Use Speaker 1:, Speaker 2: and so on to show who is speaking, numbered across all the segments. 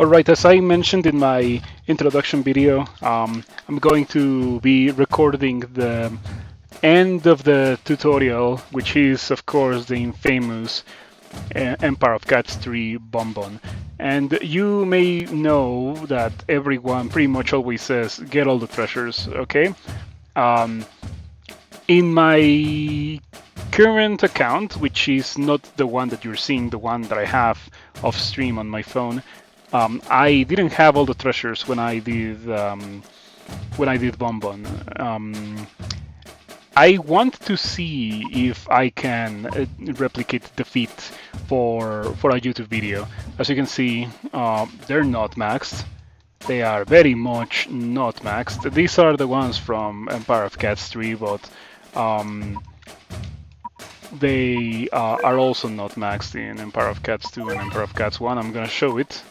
Speaker 1: Alright, as I mentioned in my introduction video, I'm going to be recording the end of the tutorial, which is, of course, the infamous Empire of Cats 3 Bonbon. And you may know that everyone pretty much always says, get all the treasures, okay? Um, in my current account, which is not the one that you're seeing, the one that I have off stream on my phone, I didn't have all the treasures when I did Bonbon. I want to see if I can replicate the feat for a YouTube video. As you can see, they're not maxed. They are very much not maxed. These are the ones from Empire of Cats 3, but they are also not maxed in Empire of Cats 2 and Empire of Cats 1. I'm gonna show it.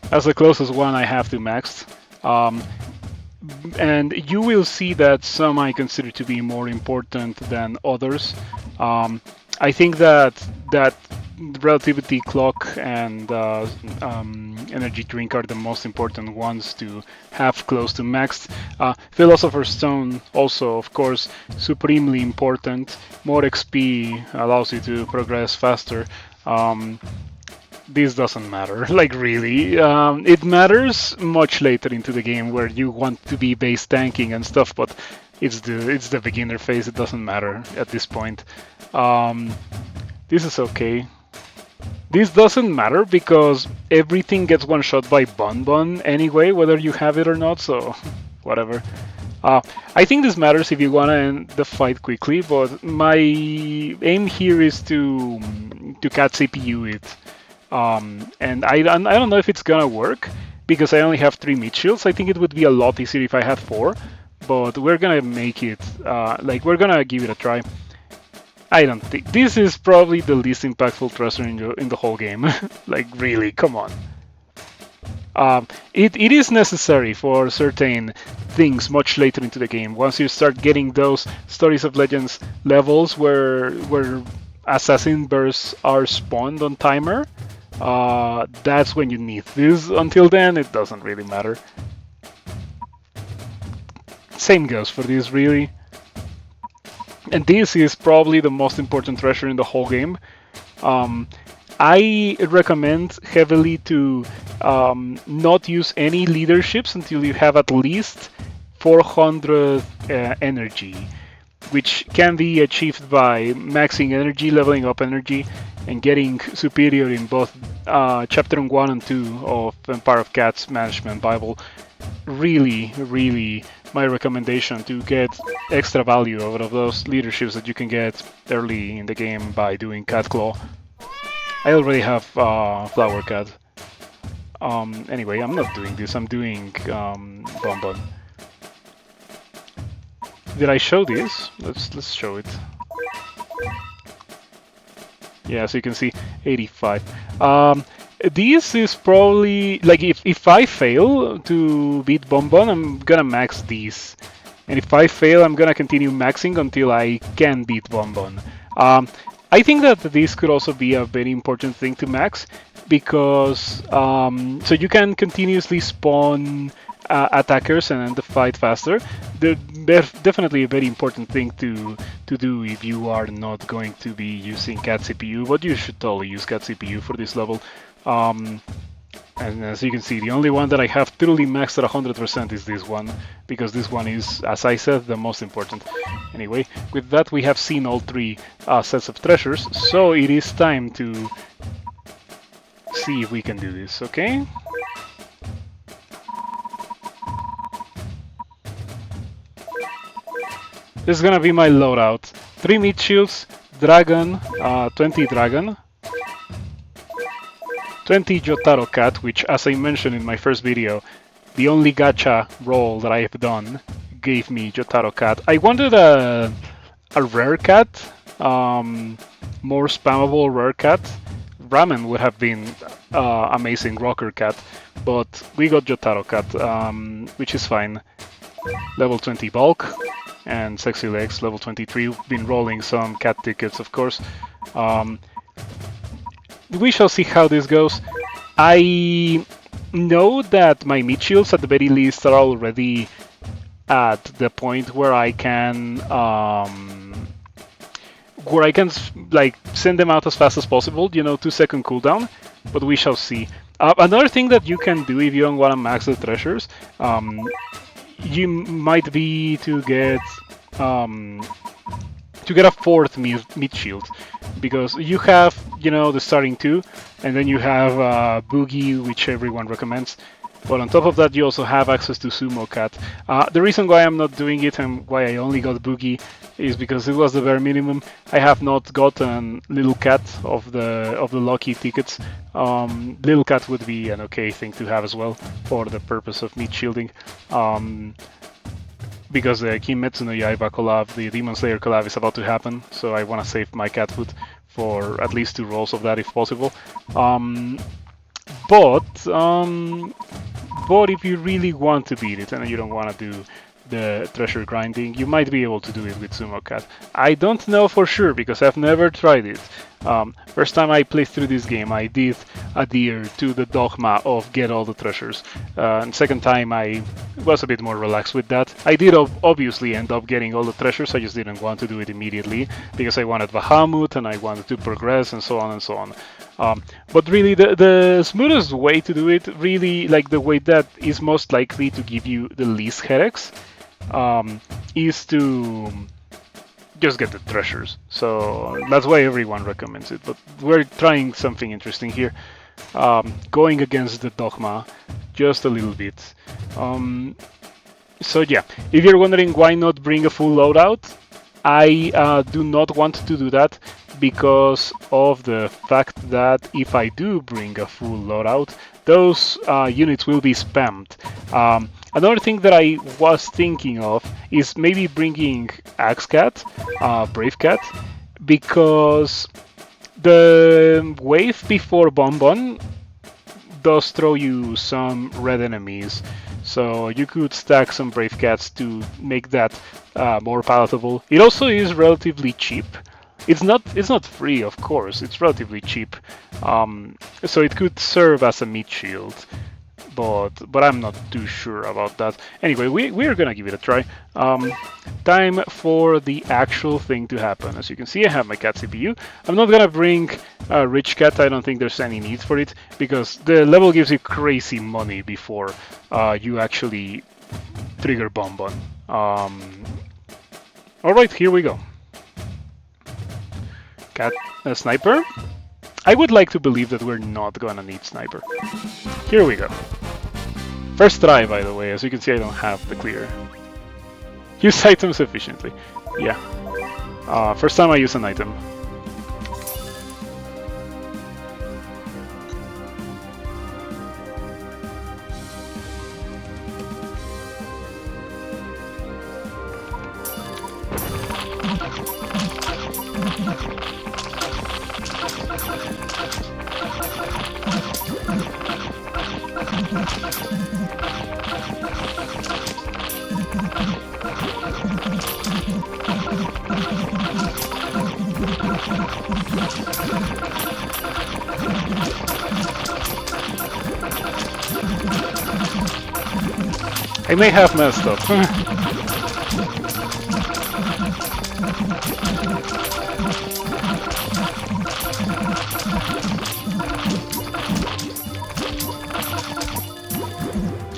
Speaker 1: That's the closest one I have to maxed. And you will see that some I consider to be more important than others. I think that relativity clock and energy drink are the most important ones to have close to maxed. Philosopher's Stone also, of course, supremely important. More XP allows you to progress faster. This doesn't matter, like really. It matters much later into the game where you want to be base tanking and stuff, but it's the beginner phase. It doesn't matter at this point. This is okay. This doesn't matter because everything gets one shot by Bonbon anyway, whether you have it or not. So whatever. I think this matters if you want to end the fight quickly, but my aim here is to cat CPU it. And I don't know if it's gonna work because I only have 3 meat shields. I think it would be a lot easier if I had 4, but we're gonna make it, we're gonna give it a try. I don't think this is probably the least impactful treasure in the whole game. Like really, come on. It is necessary for certain things much later into the game. Once you start getting those Stories of Legends levels where assassin bursts are spawned on timer, that's when you need this. Until then, it doesn't really matter. Same goes for this, really. And this is probably the most important treasure in the whole game. I recommend heavily to not use any leaderships until you have at least 400 energy, which can be achieved by maxing energy, leveling up energy, and getting superior in both Chapter 1 and 2 of Empire of Cats Management Bible. Really, really my recommendation to get extra value out of those leaderships that you can get early in the game by doing Cat Claw. I already have Flower Cat. Anyway, I'm not doing this, I'm doing Bonbon. Did I show this? Let's show it. Yeah, so you can see 85. This is probably like if I fail to beat Bonbon, I'm gonna max these, and if I fail, I'm gonna continue maxing until I can beat Bonbon. I think that this could also be a very important thing to max because so you can continuously spawn attackers and end the fight faster. They're definitely a very important thing to do if you are not going to be using Cat CPU, but you should totally use Cat CPU for this level. And as you can see, the only one that I have truly maxed at 100% is this one, because this one is, as I said, the most important. Anyway, with that we have seen all 3 sets of treasures, so it is time to see if we can do this, okay? This is gonna be my loadout. 3 meat shields, dragon, 20 dragon, 20 Jotaro Cat, which, as I mentioned in my first video, the only gacha roll that I have done gave me Jotaro Cat. I wanted a rare cat, more spammable rare cat. Ramen would have been amazing rocker cat, but we got Jotaro Cat, which is fine. Level 20 bulk. and Sexy Legs, level 23. Been rolling some cat tickets, of course. We shall see how this goes. I know that my meat shields, at the very least, are already at the point where I can like send them out as fast as possible. 2-second cooldown. But we shall see. Another thing that you can do if you don't want to max the treasures, you might be to get a fourth meat shield, because you have the starting 2, and then you have Boogie, which everyone recommends. But on top of that, you also have access to Sumo Cat. The reason why I'm not doing it and why I only got Boogie is because it was the bare minimum. I have not gotten Little Cat of the lucky tickets. Little Cat would be an okay thing to have as well for the purpose of meat shielding. Because the Kimetsu no Yaiba collab, the Demon Slayer collab, is about to happen, so I want to save my cat food for at least 2 rolls of that if possible. But if you really want to beat it and you don't want to do the treasure grinding, you might be able to do it with Sumo Cat. I don't know for sure because I've never tried it. First time I played through this game, I did adhere to the dogma of get all the treasures. And second time, I was a bit more relaxed with that. I did obviously end up getting all the treasures, I just didn't want to do it immediately because I wanted Bahamut and I wanted to progress and so on and so on. But really, the smoothest way to do it, really, like the way that is most likely to give you the least headaches, is to just get the treasures. So that's why everyone recommends it. But we're trying something interesting here, going against the dogma just a little bit. So yeah, if you're wondering why not bring a full loadout, I do not want to do that because of the fact that if I do bring a full loadout, those units will be spammed. Another thing that I was thinking of is maybe bringing Axe Cat, Brave Cat, because the wave before Bonbon does throw you some red enemies. So you could stack some Brave Cats to make that more palatable. It also is relatively cheap. It's not free, of course. It's relatively cheap, so it could serve as a meat shield. But I'm not too sure about that. Anyway, we're gonna give it a try. Time for the actual thing to happen. As you can see, I have my cat CPU. I'm not gonna bring Rich Cat. I don't think there's any need for it because the level gives you crazy money before you actually trigger Bonbon. All right, here we go. Cat Sniper. I would like to believe that we're not gonna need Sniper. Here we go. First try, by the way. As you can see, I don't have the clear. Use items efficiently. Yeah. First time I use an item. I may have messed up.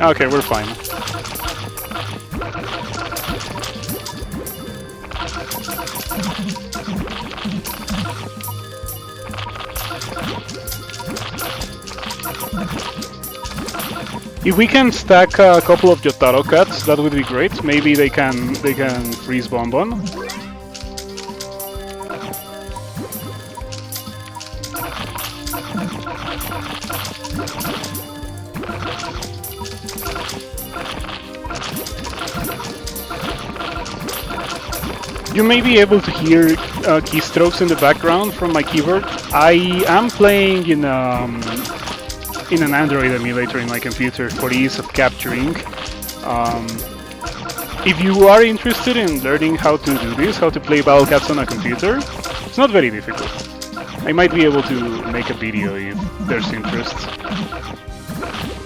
Speaker 1: Okay, we're fine. If we can stack a couple of Jotaro cats, that would be great. Maybe they can freeze Bonbon. You may be able to hear keystrokes in the background from my keyboard. I am playing in an Android emulator in my computer for the ease of capturing. if you are interested in learning how to do this, how to play Battle Cats on a computer, it's not very difficult. I might be able to make a video if there's interest.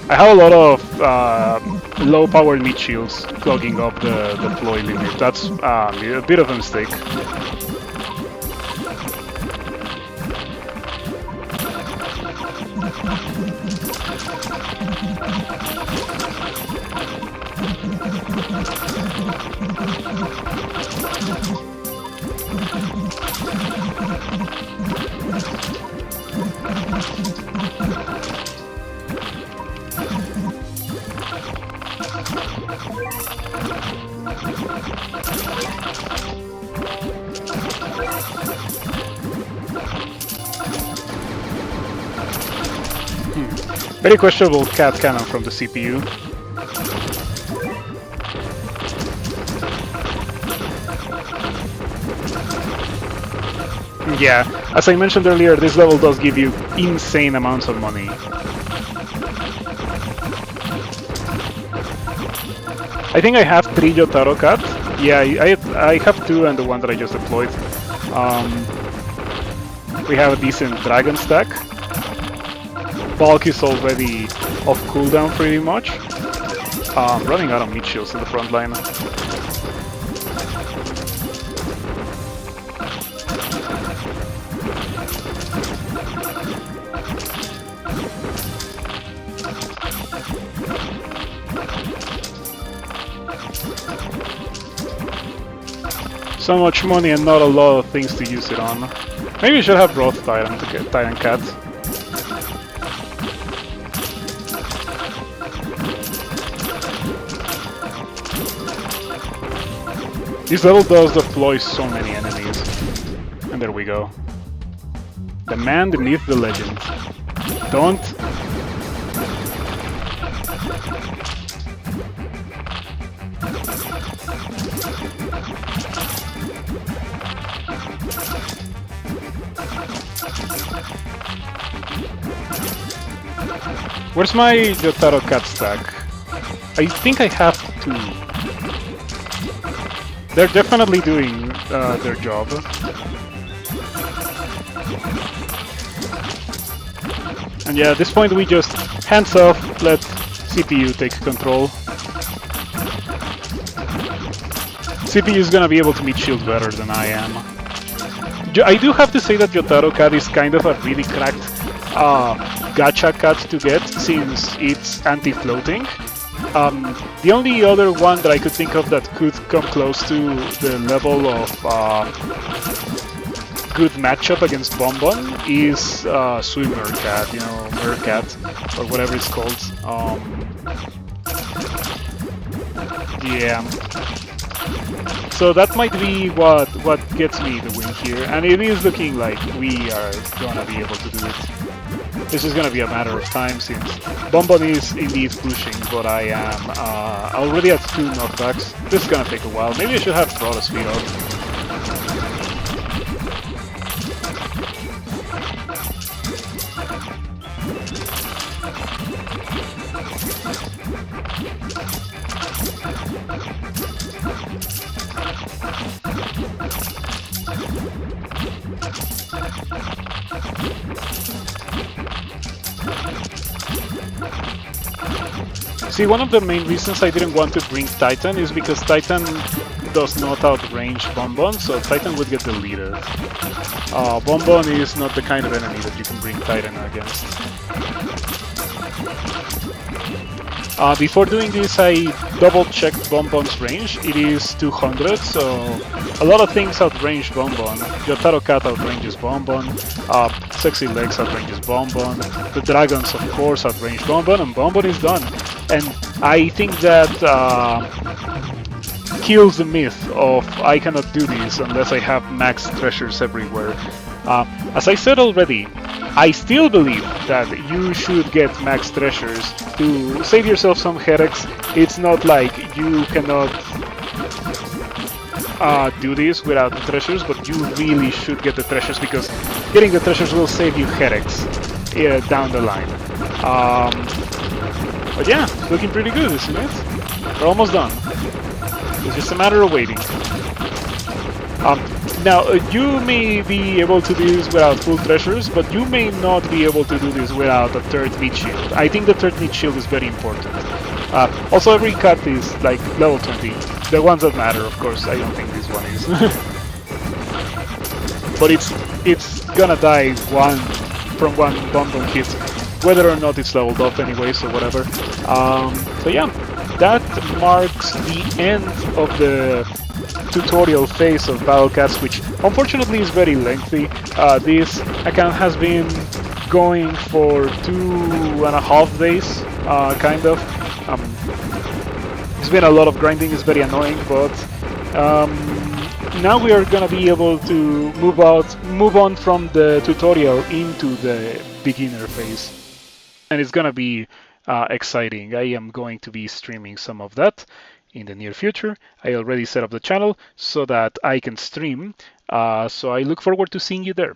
Speaker 1: I have a lot of low-power meat shields clogging up the deploy limit. That's a bit of a mistake. Very questionable cat cannon from the CPU. Yeah, as I mentioned earlier, this level does give you insane amounts of money. I think I have 3 Yotaro Cat. Yeah, I have 2 and the one that I just deployed. We have a decent dragon stack. Bulk is already off cooldown pretty much. Running out of meat shields in the front line. So much money and not a lot of things to use it on. Maybe we should have Broth Titan to get Titan Cat. This level does deploy so many enemies. And there we go. The man beneath the legend. Don't... Where's my Yotaro Cat stack? I think I have 2. They're definitely doing their job. And yeah, at this point we just hands off, let CPU take control. CPU is gonna be able to meet shield better than I am. I do have to say that Yotaro Cat is kind of a really cracked gacha cat to get since it's anti-floating. The only other one that I could think of that could come close to the level of good matchup against Bonbon is Swimmer Cat, you know, Mercat, or whatever it's called. Yeah. So that might be what gets me the win here, and it is looking like we are gonna be able to do it. This is gonna be a matter of time since Bonbon is indeed pushing, but I am already at 2 knockbacks. This is gonna take a while. Maybe I should have brought a speed up. See, one of the main reasons I didn't want to bring Titan is because Titan does not outrange Bonbon, so Titan would get deleted. Bonbon is not the kind of enemy that you can bring Titan against. Before doing this, I double-checked Bonbon's range. It is 200, so a lot of things outrange Bonbon. Yotaro Cat outranges Bonbon, Sexy Legs outranges Bonbon, the Dragons, of course, outrange Bonbon, and Bonbon is done. And I think that kills the myth of I cannot do this unless I have max treasures everywhere. As I said already, I still believe that you should get max treasures to save yourself some headaches. It's not like you cannot do this without the treasures, but you really should get the treasures because getting the treasures will save you headaches down the line. But yeah, it's looking pretty good, isn't it? We're almost done. It's just a matter of waiting. Now, you may be able to do this without full treasures, but you may not be able to do this without a third meat shield. I think the third meat shield is very important. Also, every cut is like level 20. The ones that matter, of course. I don't think this one is. But it's gonna die from one bonbon hit, whether or not it's leveled up anyway, so whatever. So yeah, that marks the end of the tutorial phase of Battle Cats, which unfortunately is very lengthy. This account has been going for 2.5 days, kind of. It's been a lot of grinding, it's very annoying, but now we are gonna be able to move on from the tutorial into the beginner phase, and it's gonna be exciting. I am going to be streaming some of that in the near future. I already set up the channel so that I can stream, so I look forward to seeing you there.